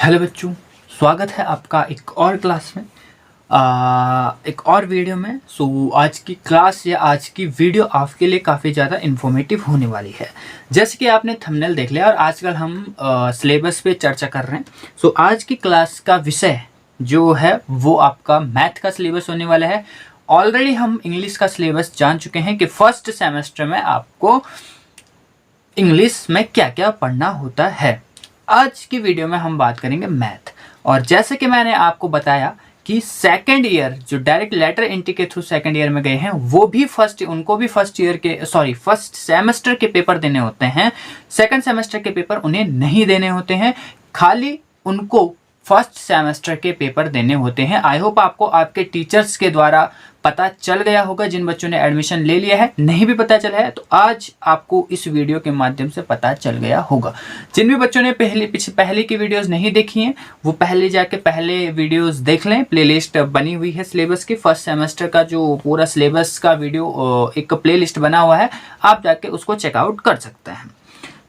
Hello बच्चों, स्वागत है आपका एक और क्लास में, एक और वीडियो में। आज की क्लास या आज की वीडियो आपके लिए काफ़ी ज़्यादा इन्फॉर्मेटिव होने वाली है। जैसे कि आपने थंबनेल देख लिया और आजकल हम सिलेबस पे चर्चा कर रहे हैं। आज की क्लास का विषय जो है वो आपका मैथ का सिलेबस होने वाला है। ऑलरेडी हम इंग्लिश का सिलेबस जान चुके हैं कि फर्स्ट सेमेस्टर में आपको इंग्लिश में क्या क्या पढ़ना होता है। आज की वीडियो में हम बात करेंगे मैथ। और जैसे कि मैंने आपको बताया कि सेकेंड ईयर जो डायरेक्ट लेटर एंट्री के थ्रू सेकेंड ईयर में गए हैं वो भी उनको भी फर्स्ट सेमेस्टर के पेपर देने होते हैं। सेकंड सेमेस्टर के पेपर उन्हें नहीं देने होते हैं, खाली उनको फर्स्ट सेमेस्टर के पेपर देने होते हैं। आई होप आपको आपके टीचर्स के द्वारा पता चल गया होगा, जिन बच्चों ने एडमिशन ले लिया है। नहीं भी पता चला है तो आज आपको इस वीडियो के माध्यम से पता चल गया होगा। जिन भी बच्चों ने पहले की वीडियोस नहीं देखी हैं वो पहले जाके पहले वीडियोस देख लें। प्लेलिस्ट बनी हुई है सिलेबस की, फर्स्ट सेमेस्टर का जो पूरा सिलेबस का वीडियो एक प्लेलिस्ट बना हुआ है, आप जाके उसको चेकआउट कर सकते हैं।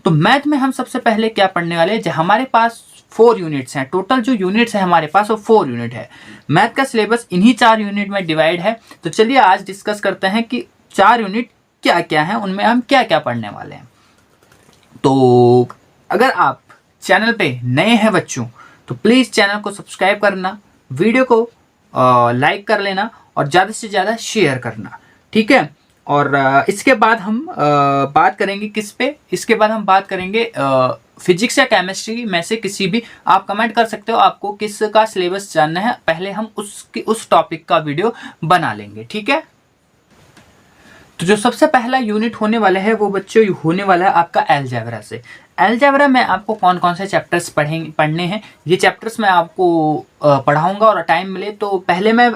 तो मैथ में हम सबसे पहले क्या पढ़ने वाले हैं, हमारे पास 4 यूनिट्स हैं। टोटल जो यूनिट्स है हमारे पास वो 4 यूनिट है। मैथ का सिलेबस इन्हीं 4 यूनिट में डिवाइड है। तो चलिए आज डिस्कस करते हैं कि 4 यूनिट क्या क्या हैं, उनमें हम क्या क्या पढ़ने वाले हैं। तो अगर आप चैनल पे नए हैं बच्चों तो प्लीज़ चैनल को सब्सक्राइब करना, वीडियो को लाइक कर लेना और ज़्यादा से ज़्यादा शेयर करना, ठीक है। और इसके बाद हम बात करेंगे किस पे, इसके बाद हम बात करेंगे फिजिक्स या केमिस्ट्री में से किसी भी। आप कमेंट कर सकते हो आपको किस का सिलेबस जानना है, पहले हम उस टॉपिक का वीडियो बना लेंगे, ठीक है। तो जो सबसे पहला यूनिट होने वाला है वो बच्चों होने वाला है आपका अलजेब्रा से। अलजेब्रा में आपको कौन कौन से चैप्टर्स पढ़ने हैं, ये चैप्टर्स मैं आपको पढ़ाऊंगा। और टाइम मिले तो पहले मैं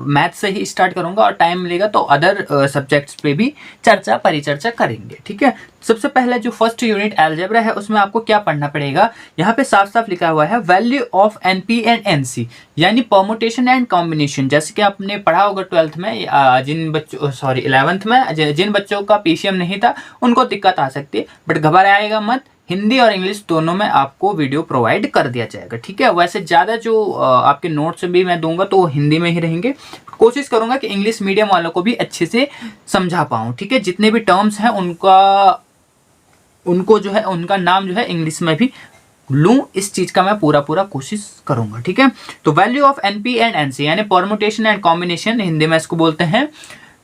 मैथ से ही स्टार्ट करूंगा और टाइम मिलेगा तो अदर सब्जेक्ट्स पे भी परिचर्चा करेंगे, ठीक है। सबसे पहले जो फर्स्ट यूनिट अलजेब्रा है उसमें आपको क्या पढ़ना पड़ेगा, यहाँ पे साफ साफ लिखा हुआ है value of NP and NC, यानी परमुटेशन एंड कॉम्बिनेशन। जैसे कि आपने पढ़ा होगा 12th में, 11th में, जिन बच्चों का पीसीएम नहीं था उनको दिक्कत आ सकती है, बट घबराएगा मत, हिंदी और इंग्लिश दोनों में आपको वीडियो प्रोवाइड कर दिया जाएगा, ठीक है। वैसे ज़्यादा जो आपके नोट्स भी मैं दूंगा तो हिंदी में ही रहेंगे। कोशिश करूंगा कि इंग्लिश मीडियम वालों को भी अच्छे से समझा पाऊँ, ठीक है। जितने भी टर्म्स हैं उनका नाम जो है इंग्लिश में भी लूँ, इस चीज़ का मैं पूरा कोशिश करूंगा, ठीक है। तो value of NP and NC यानी परमुटेशन एंड कॉम्बिनेशन, हिंदी में इसको बोलते हैं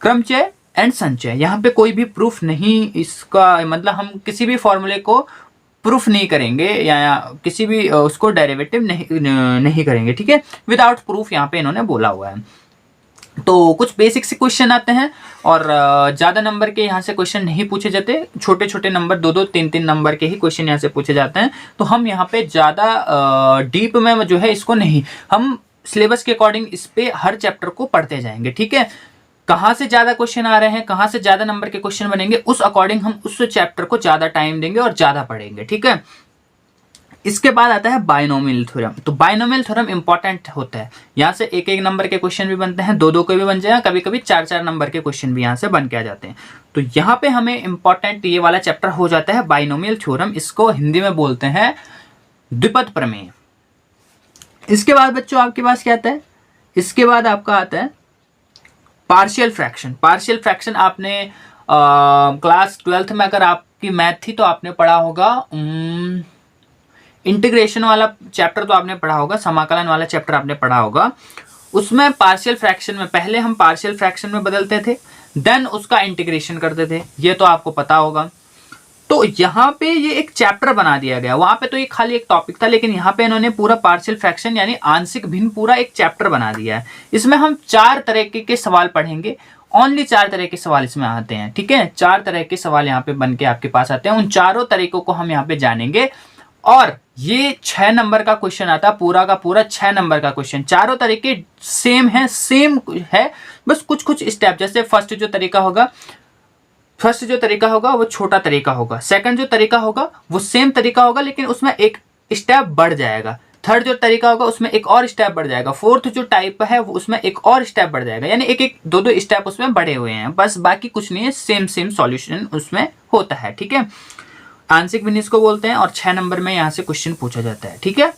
क्रमचय एंड संचय। यहाँ पे कोई भी प्रूफ नहीं, इसका मतलब हम किसी भी फॉर्मूले को प्रूफ नहीं करेंगे या किसी भी उसको डेरिवेटिव नहीं करेंगे, ठीक है। विदाउट प्रूफ यहाँ पे इन्होंने बोला हुआ है। तो कुछ बेसिक से क्वेश्चन आते हैं और ज़्यादा नंबर के यहाँ से क्वेश्चन नहीं पूछे जाते, छोटे छोटे नंबर 2-2, 3-3 नंबर के ही क्वेश्चन यहाँ से पूछे जाते हैं। तो हम यहाँ पे ज़्यादा डीप में जो है इसको नहीं, हम सिलेबस के अकॉर्डिंग इस पे हर चैप्टर को पढ़ते जाएंगे, ठीक है। कहाँ से ज़्यादा क्वेश्चन आ रहे हैं, कहाँ से ज़्यादा नंबर के क्वेश्चन बनेंगे, उस अकॉर्डिंग हम उस चैप्टर को ज़्यादा टाइम देंगे और ज़्यादा पढ़ेंगे, ठीक है। इसके बाद आता है बाइनोमियल थ्योरम। तो बाइनोमियल थ्योरम इंपॉर्टेंट होता है, यहाँ से 1-1 नंबर के क्वेश्चन भी बनते हैं, 2-2 के भी बन जाए, कभी कभी 4-4 नंबर के क्वेश्चन भी यहाँ से बन के आ जाते हैं। तो यहाँ पे हमें इंपॉर्टेंट ये वाला चैप्टर हो जाता है बाइनोमियल थ्योरम, इसको हिंदी में बोलते हैं द्विपद प्रमेय। इसके बाद बच्चों आपके पास क्या आता है, इसके बाद आपका आता है पार्शियल फ्रैक्शन। पार्शियल फ्रैक्शन आपने क्लास 12th में अगर आपकी मैथ थी तो आपने पढ़ा होगा, इंटीग्रेशन वाला चैप्टर तो आपने पढ़ा होगा, समाकलन वाला चैप्टर आपने पढ़ा होगा। उसमें पार्शियल फ्रैक्शन में पहले हम पार्शियल फ्रैक्शन में बदलते थे, देन उसका इंटीग्रेशन करते थे, ये तो आपको पता होगा। तो यहाँ पे ये एक चैप्टर बना दिया गया, वहां पे तो ये खाली एक टॉपिक था, लेकिन यहाँ पे इन्होंने पूरा पार्शियल फ्रैक्शन यानी आंशिक भिन्न पूरा एक चैप्टर बना दिया है। इसमें हम 4 तरह के सवाल पढ़ेंगे, ओनली 4 तरह के सवाल इसमें आते हैं, ठीक है। 4 तरह के सवाल यहाँ पे बन के आपके पास आते हैं, उन चारों तरीकों को हम यहाँ पे जानेंगे। और ये 6 नंबर का क्वेश्चन आता है, पूरा का पूरा 6 नंबर का क्वेश्चन। चारों तरीके सेम है, बस कुछ स्टेप, जैसे फर्स्ट जो तरीका होगा वो छोटा तरीका होगा, सेकंड जो तरीका होगा वो सेम तरीका होगा लेकिन उसमें एक स्टेप बढ़ जाएगा, थर्ड जो तरीका होगा उसमें एक और स्टेप बढ़ जाएगा, फोर्थ जो टाइप है वो उसमें एक और स्टेप बढ़ जाएगा, यानी एक 2-2 स्टेप उसमें बढ़े हुए हैं, बस बाकी कुछ नहीं है, सेम सॉल्यूशन उसमें होता है, ठीक है। आंशिक भिन्न इसको बोलते हैं और 6 नंबर में यहाँ से क्वेश्चन पूछा जाता है, ठीक है।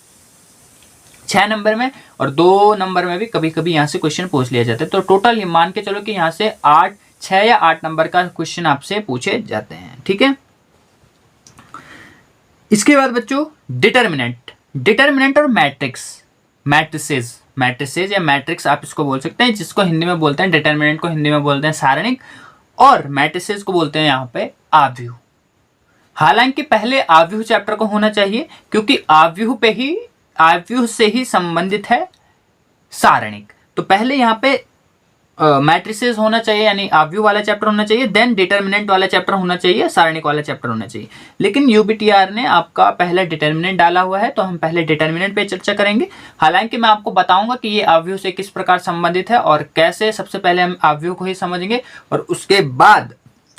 6 नंबर में, और 2 नंबर में भी कभी कभी यहाँ से क्वेश्चन पूछ लिया जाता है। तो टोटल ये मान के चलो कि यहाँ से 6 या 8 नंबर का क्वेश्चन आपसे पूछे जाते हैं। ठीक है, इसके बाद बच्चों डिटर्मिनेंट और मैट्रिसेस या मैट्रिक्स आप इसको बोल सकते हैं, जिसको हिंदी में बोलते हैं, डिटर्मिनेंट को हिंदी में बोलते हैं सारणिक, और मैट्रिसेस को बोलते हैं यहाँ पे आव्यूह। हालांकि पहले आव्यूह चैप्टर को होना चाहिए, क्योंकि आव्यूह से ही संबंधित है सारणिक। तो पहले यहाँ पे मैट्रिसेस होना चाहिए, यानी आव्यूह वाला चैप्टर होना चाहिए, देन डिटर्मिनेंट वाला चैप्टर होना चाहिए, सारणिक वाला चैप्टर होना चाहिए। लेकिन यूबीटीआर ने आपका पहला डिटर्मिनेंट डाला हुआ है, तो हम पहले डिटर्मिनेंट पे चर्चा करेंगे। हालांकि मैं आपको बताऊंगा कि ये आव्यूह से किस प्रकार संबंधित है और कैसे। सबसे पहले हम आव्यूह को ही समझेंगे और उसके बाद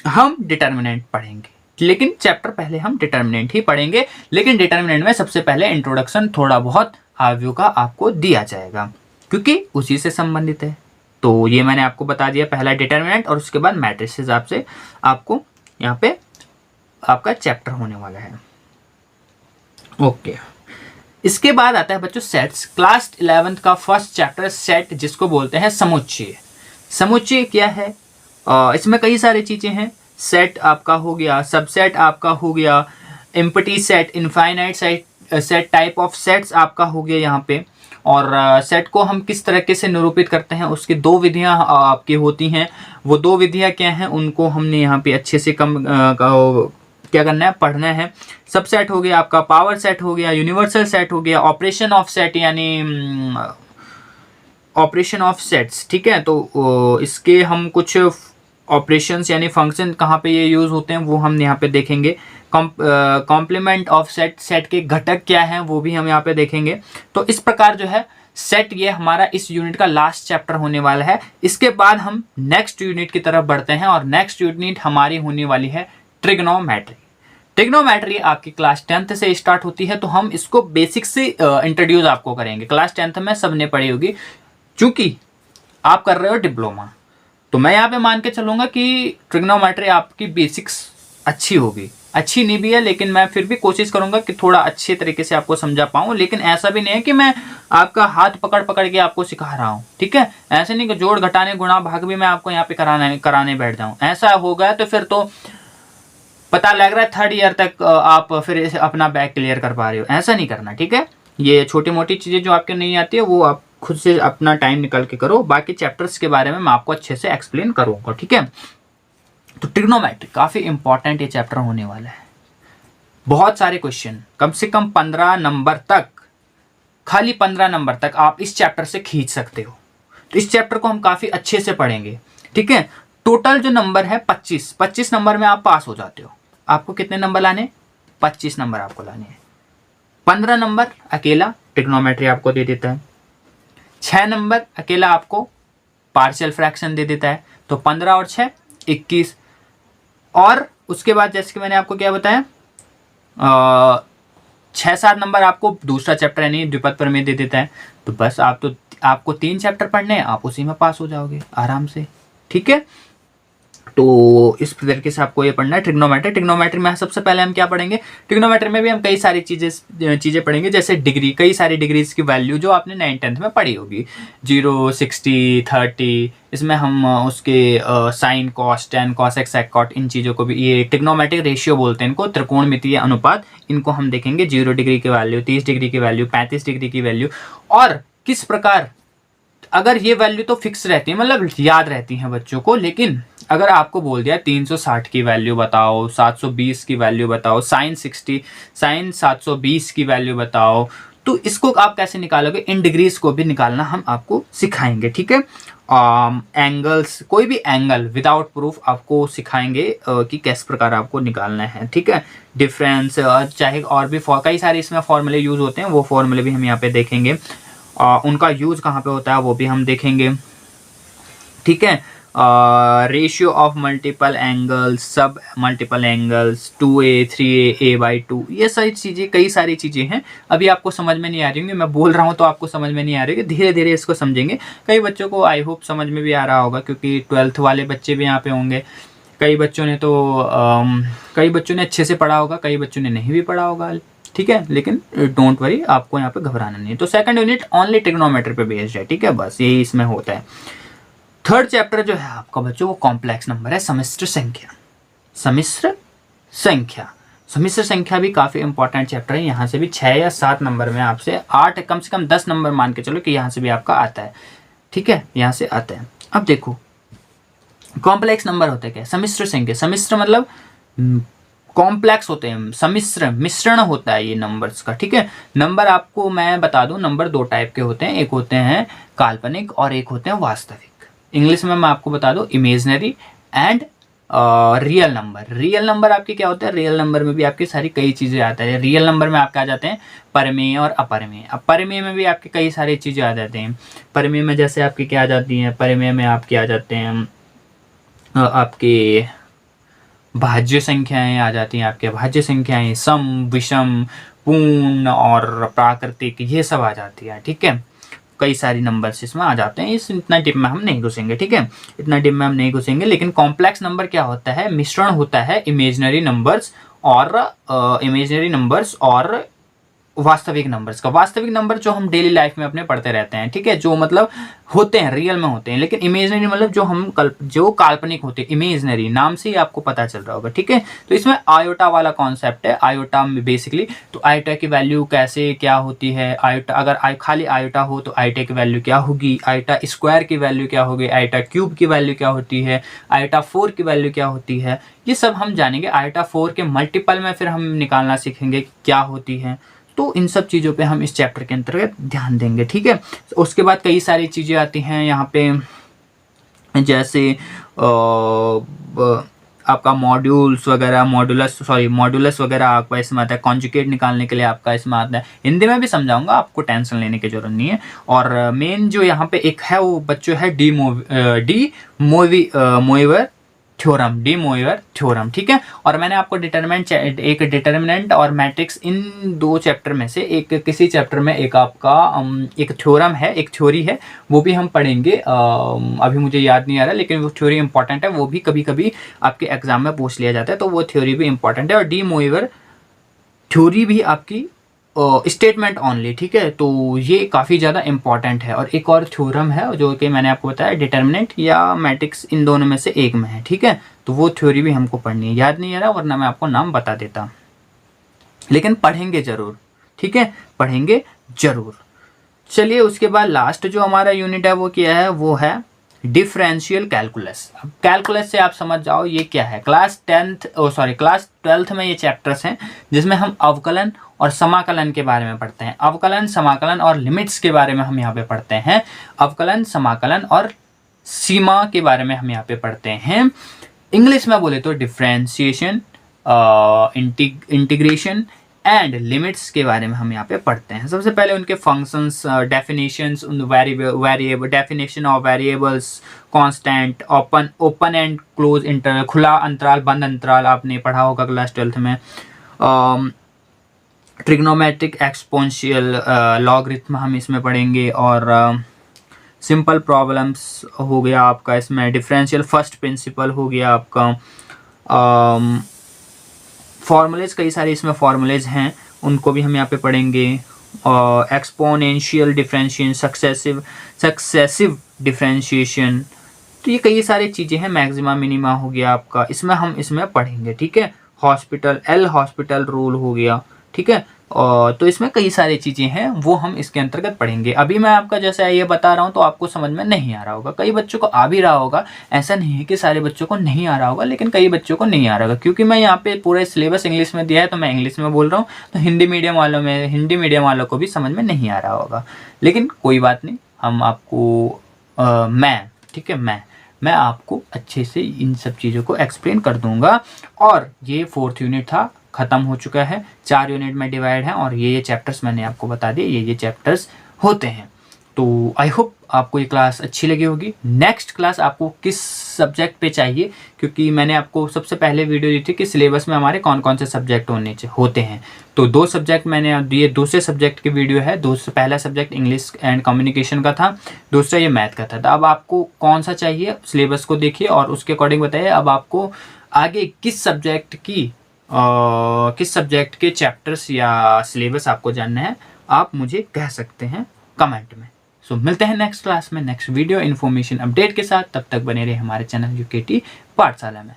हम डिटर्मिनेंट पढ़ेंगे, लेकिन चैप्टर पहले हम डिटर्मिनेंट ही पढ़ेंगे। लेकिन डिटर्मिनेंट में सबसे पहले इंट्रोडक्शन थोड़ा बहुत आव्यूह का आपको दिया जाएगा, क्योंकि उसी से संबंधित है। तो ये मैंने आपको बता दिया, पहला डिटर्मिनेंट और उसके बाद मैट्रिसेस आपको यहाँ पे आपका चैप्टर होने वाला है। ओके, इसके बाद आता है बच्चों सेट्स। क्लास 11th का फर्स्ट चैप्टर सेट, जिसको बोलते हैं समुच्चय। समुच्चय क्या है? इसमें कई सारी चीजें हैं। सेट आपका हो गया, सबसेट आपका हो गया, empty set, infinite set, type of sets आपका हो गया यहाँ पे। और सेट को हम किस तरीके से निरूपित करते हैं, उसकी 2 विधियां आपकी होती हैं। वो 2 विधियां क्या हैं, उनको हमने यहाँ पे अच्छे से क्या करना है, पढ़ना है। सबसेट हो गया आपका, पावर सेट हो गया, यूनिवर्सल सेट हो गया, ऑपरेशन ऑफ सेट यानी ऑपरेशन ऑफ सेट्स। ठीक है, तो इसके हम कुछ ऑपरेशंस यानी फंक्शन कहाँ पे ये यूज होते हैं वो हम यहाँ पे देखेंगे। कॉम्प्लीमेंट ऑफ सेट के घटक क्या हैं वो भी हम यहाँ पे देखेंगे। तो इस प्रकार जो है सेट, ये हमारा इस यूनिट का लास्ट चैप्टर होने वाला है। इसके बाद हम नेक्स्ट यूनिट की तरफ बढ़ते हैं, और नेक्स्ट यूनिट हमारी होने वाली है ट्रिग्नोमेट्री। ट्रिग्नोमेट्री आपकी क्लास 10th से स्टार्ट होती है, तो हम इसको बेसिक से इंट्रोड्यूस आपको करेंगे। क्लास 10th में सबने पढ़ी होगी, चूंकि आप कर रहे हो डिप्लोमा, तो मैं यहाँ पे मान के चलूंगा कि ट्रिग्नोमेट्री आपकी बेसिक्स अच्छी होगी। अच्छी नहीं भी है, लेकिन मैं फिर भी कोशिश करूंगा कि थोड़ा अच्छे तरीके से आपको समझा पाऊं। लेकिन ऐसा भी नहीं है कि मैं आपका हाथ पकड़ पकड़ के आपको सिखा रहा हूं। ठीक है, ऐसे नहीं कि जोड़ घटाने गुणा भाग भी मैं आपको यहाँ पे कराने बैठ जाऊं। ऐसा हो गया तो फिर तो पता लग रहा है 3rd ईयर तक आप फिर अपना बैग क्लियर कर पा रहे हो। ऐसा नहीं करना, ठीक है। ये छोटी मोटी चीजें जो आपके नहीं आती है वो आप खुद से अपना टाइम निकाल के करो। बाकी चैप्टर्स के बारे में मैं आपको अच्छे से एक्सप्लेन करूंगा, ठीक है। तो ट्रिग्नोमेट्री काफी इंपॉर्टेंट ये चैप्टर होने वाला है। बहुत सारे क्वेश्चन, कम से कम 15 नंबर तक, खाली 15 नंबर तक आप इस चैप्टर से खींच सकते हो। तो इस चैप्टर को हम काफी अच्छे से पढ़ेंगे, ठीक है। टोटल जो नंबर है 25 नंबर में आप पास हो जाते हो। आपको कितने नंबर लाने? 25 नंबर आपको लाने हैं। 15 नंबर अकेला ट्रिग्नोमेट्री आपको दे देता है। 6 नंबर अकेला आपको पार्शियल फ्रैक्शन दे देता है। तो 15 और 6 21। और उसके बाद जैसे कि मैंने आपको क्या बताया, 6-7 नंबर आपको दूसरा चैप्टर यानी द्विपद प्रमेय दे देता है। तो बस आपको 3 चैप्टर पढ़ने हैं, आप उसी में पास हो जाओगे आराम से, ठीक है। तो इस तरीके से आपको ये पढ़ना है ट्रिग्नोमेट्री में सबसे पहले हम क्या पढ़ेंगे? ट्रिग्नोमेट्री में भी हम कई सारी चीजें पढ़ेंगे, जैसे डिग्री, कई सारी डिग्रीज की वैल्यू जो आपने 9th-10th में पढ़ी होगी, 0, 60, 30। इसमें हम उसके sine, cos, tan, cos x, sec cot, इन चीज़ों को भी, ये ट्रिग्नोमेट्रिक रेशियो बोलते हैं इनको, त्रिकोणमितीय अनुपात, इनको हम देखेंगे। 0 डिग्री की वैल्यू, 30 डिग्री की वैल्यू, 35 डिग्री की वैल्यू, और किस प्रकार, अगर ये वैल्यू तो फिक्स रहती है, मतलब याद रहती है बच्चों को, लेकिन अगर आपको बोल दिया 360 की वैल्यू बताओ, 720 की वैल्यू बताओ, साइन 720 की वैल्यू बताओ, तो इसको आप कैसे निकालोगे? इन डिग्रीज को भी निकालना हम आपको सिखाएंगे, ठीक है। एंगल्स, कोई भी एंगल विदाउट प्रूफ आपको सिखाएंगे कि किस प्रकार आपको निकालना है, ठीक है। डिफरेंस, चाहे और भी कई सारे इसमें फॉर्मूले यूज होते हैं, वो फॉर्मूले भी हम यहाँ पे देखेंगे। उनका यूज कहाँ पे होता है वो भी हम देखेंगे, ठीक है। रेशियो ऑफ मल्टीपल एंगल्स, सब multiple angles, 2a, 3a, a/2, ये सारी चीज़ें, कई सारी चीज़ें हैं। अभी आपको समझ में नहीं आ रही होंगी, मैं बोल रहा हूँ तो आपको समझ में नहीं आ रही है, धीरे धीरे इसको समझेंगे। कई बच्चों को आई होप समझ में भी आ रहा होगा, क्योंकि 12th वाले बच्चे भी यहाँ पे होंगे। कई बच्चों ने अच्छे से पढ़ा होगा, कई बच्चों ने नहीं भी पढ़ा होगा। ठीक है, लेकिन डोंट वरी, आपको यहाँ पे घबराना नहीं है। तो सेकंड यूनिट ओनली ट्रिग्नोमेट्री पे बेस्ड है, ठीक है, बस यही इसमें होता है। थर्ड चैप्टर जो है आपका बच्चों वो कॉम्प्लेक्स नंबर है, सम्मिश्र संख्या। सम्मिश्र संख्या, सम्मिश्र संख्या भी काफ़ी इंपॉर्टेंट चैप्टर है। यहाँ से भी 6 या 7 नंबर में आपसे 8 कम से कम 10 नंबर मान के चलो कि यहाँ से भी आपका आता है, ठीक है, यहाँ से आता है। अब देखो कॉम्प्लेक्स नंबर होते हैं क्या, सम्मिश्र संख्या, सम्मिश्र मतलब कॉम्प्लेक्स होते हैं, सम्मिश्र मिश्रण होता है ये नंबर्स का, ठीक है। नंबर आपको मैं बता दूं, नंबर 2 टाइप के होते हैं, एक होते हैं काल्पनिक और एक होते हैं वास्तविक। इंग्लिश में मैं आपको बता दूं imaginary and real number. Real number आपके क्या होते हैं, रियल नंबर में भी आपकी सारी कई चीज़ें आती है। रियल नंबर में आपके आ जाते हैं परमेय और अपरमेय। अब परमेय में भी आपके कई सारी चीज़ें आ जाती हैं। परमेय में जैसे आपकी क्या आ जाती हैं, परमेय में आपके आ जाते हैं आपके भाज्य संख्याएं आ जाती हैं, आपके भाज्य संख्याएं सम, विषम, पूर्ण और प्राकृतिक, ये सब आ जाती है, ठीक है। कई सारी नंबर्स इसमें आ जाते हैं, इस इतना डिप में हम नहीं घुसेंगे, ठीक है, इतना डिप में हम नहीं घुसेंगे। लेकिन कॉम्प्लेक्स नंबर क्या होता है, मिश्रण होता है इमेजिनरी नंबर्स और वास्तविक नंबर्स का। वास्तविक नंबर जो हम डेली लाइफ में अपने पढ़ते रहते हैं, ठीक है, जो मतलब होते हैं, रियल में होते हैं। लेकिन इमेजिनरी मतलब जो काल्पनिक होते हैं, इमेजिनरी नाम से ही आपको पता चल रहा होगा, ठीक है। तो इसमें आयोटा वाला कॉन्सेप्ट है। आयोटा में बेसिकली तो आयोटा की वैल्यू कैसे क्या होती है, आयोटा अगर खाली आयोटा हो तो आयोटा की वैल्यू क्या होगी, आयोटा स्क्वायर की वैल्यू क्या होगी, आयोटा क्यूब की वैल्यू क्या होती है, आयोटा 4 की वैल्यू क्या होती है, ये सब हम जानेंगे। आयोटा 4 के मल्टीपल में फिर हम निकालना सीखेंगे क्या होती है। तो इन सब चीज़ों पे हम इस चैप्टर के अंतर्गत ध्यान देंगे, ठीक है। उसके बाद कई सारी चीज़ें आती हैं यहाँ पे, जैसे आपका मॉड्यूल्स वगैरह, मॉड्यूलस वगैरह आपका इसमें आता है। कॉन्जुगेट निकालने के लिए आपका इसमें आता है। हिंदी में भी समझाऊंगा, आपको टेंशन लेने की जरूरत नहीं है। और मेन जो यहाँ पे एक है वो बच्चों है डी मोइवर थ्योरम, ठीक है। और मैंने आपको डिटर्मिनेंट और मैट्रिक्स, इन 2 चैप्टर में से एक किसी चैप्टर में एक आपका एक थ्योरम है, एक थ्योरी है, वो भी हम पढ़ेंगे। अभी मुझे याद नहीं आ रहा, लेकिन वो थ्योरी इंपॉर्टेंट है, वो भी कभी कभी आपके एग्जाम में पूछ लिया जाता है, तो वो थ्योरी भी इंपॉर्टेंट है। और डी मोइवर थ्योरी भी आपकी स्टेटमेंट ओनली, ठीक है, तो ये काफ़ी ज़्यादा इंपॉर्टेंट है। और एक और थ्योरम है जो कि मैंने आपको बताया, डिटर्मिनेंट या मैट्रिक्स, इन दोनों में से एक में है, ठीक है। तो वो थ्योरी भी हमको पढ़नी है, याद नहीं आ रहा वरना मैं आपको नाम बता देता, लेकिन पढ़ेंगे ज़रूर, ठीक है, पढ़ेंगे ज़रूर। चलिए उसके बाद लास्ट जो हमारा यूनिट है वो क्या है, वो है डिफरेंशियल कैलकुलस। अब कैलकुलस से आप समझ जाओ ये क्या है। क्लास 12th में ये चैप्टर्स हैं जिसमें हम अवकलन और समाकलन के बारे में पढ़ते हैं। अवकलन, समाकलन और लिमिट्स के बारे में हम यहाँ पे पढ़ते हैं। अवकलन, समाकलन और सीमा के बारे में हम यहाँ पे पढ़ते हैं। इंग्लिश में बोले तो डिफरेंशिएशन, इंटीग्रेशन एंड लिमिट्स के बारे में हम यहाँ पे पढ़ते हैं। सबसे पहले उनके functions, definitions, variable, definition of variables, constant, open and close interval, खुला अंतराल, बंद अंतराल, आपने पढ़ा होगा क्लास 12th में। ट्रिग्नोमेट्रिक एक्सपोनेंशियल लॉगरिथम हम इसमें पढ़ेंगे। और सिंपल प्रॉब्लम्स हो गया आपका इसमें, डिफरेंशियल फर्स्ट प्रिंसिपल हो गया आपका। फॉर्मूलेज, कई सारे इसमें फॉर्मूलेज हैं, उनको भी हम यहाँ पे पढ़ेंगे। एक्सपोनेंशियल डिफरेंशिएशन, सक्सेसिव डिफरेंशिएशन, तो ये कई सारी चीज़ें हैं। मैक्सिमा मिनिमा हो गया आपका, इसमें हम इसमें पढ़ेंगे, ठीक है। हॉस्पिटल रूल हो गया, ठीक है। तो इसमें कई सारी चीज़ें हैं, वो हम इसके अंतर्गत पढ़ेंगे। अभी मैं आपका जैसा ये बता रहा हूँ तो आपको समझ में नहीं आ रहा होगा, कई बच्चों को आ भी रहा होगा, ऐसा नहीं है कि सारे बच्चों को नहीं आ रहा होगा, लेकिन कई बच्चों को नहीं आ रहा होगा। क्योंकि मैं यहाँ पे पूरा सिलेबस इंग्लिश में दिया है तो मैं इंग्लिश में बोल रहा हूँ, तो हिंदी मीडियम वालों को भी समझ में नहीं आ रहा होगा। लेकिन कोई बात नहीं, हम आपको ठीक है, मैं आपको अच्छे से इन सब चीज़ों को एक्सप्लेन कर दूंगा। और ये 4th यूनिट था, ख़त्म हो चुका है, 4 यूनिट में डिवाइड है। और ये चैप्टर्स मैंने आपको बता दिए, ये चैप्टर्स होते हैं। तो आई होप आपको ये क्लास अच्छी लगी होगी। नेक्स्ट क्लास आपको किस सब्जेक्ट पे चाहिए, क्योंकि मैंने आपको सबसे पहले वीडियो दी थी कि सिलेबस में हमारे कौन कौन से सब्जेक्ट होते हैं। तो 2 सब्जेक्ट मैंने दिए, दूसरे सब्जेक्ट की वीडियो है। पहला सब्जेक्ट इंग्लिश एंड कम्युनिकेशन का था, दूसरा ये मैथ का था। तो अब आपको कौन सा चाहिए, सिलेबस को देखिए और उसके अकॉर्डिंग बताइए अब आपको आगे किस सब्जेक्ट की किस सब्जेक्ट के चैप्टर्स या सिलेबस आपको जानना है, आप मुझे कह सकते हैं कमेंट में। सो मिलते हैं नेक्स्ट क्लास में, नेक्स्ट वीडियो इन्फॉर्मेशन अपडेट के साथ। तब तक बने रहे हमारे चैनल UKT पाठशाला में।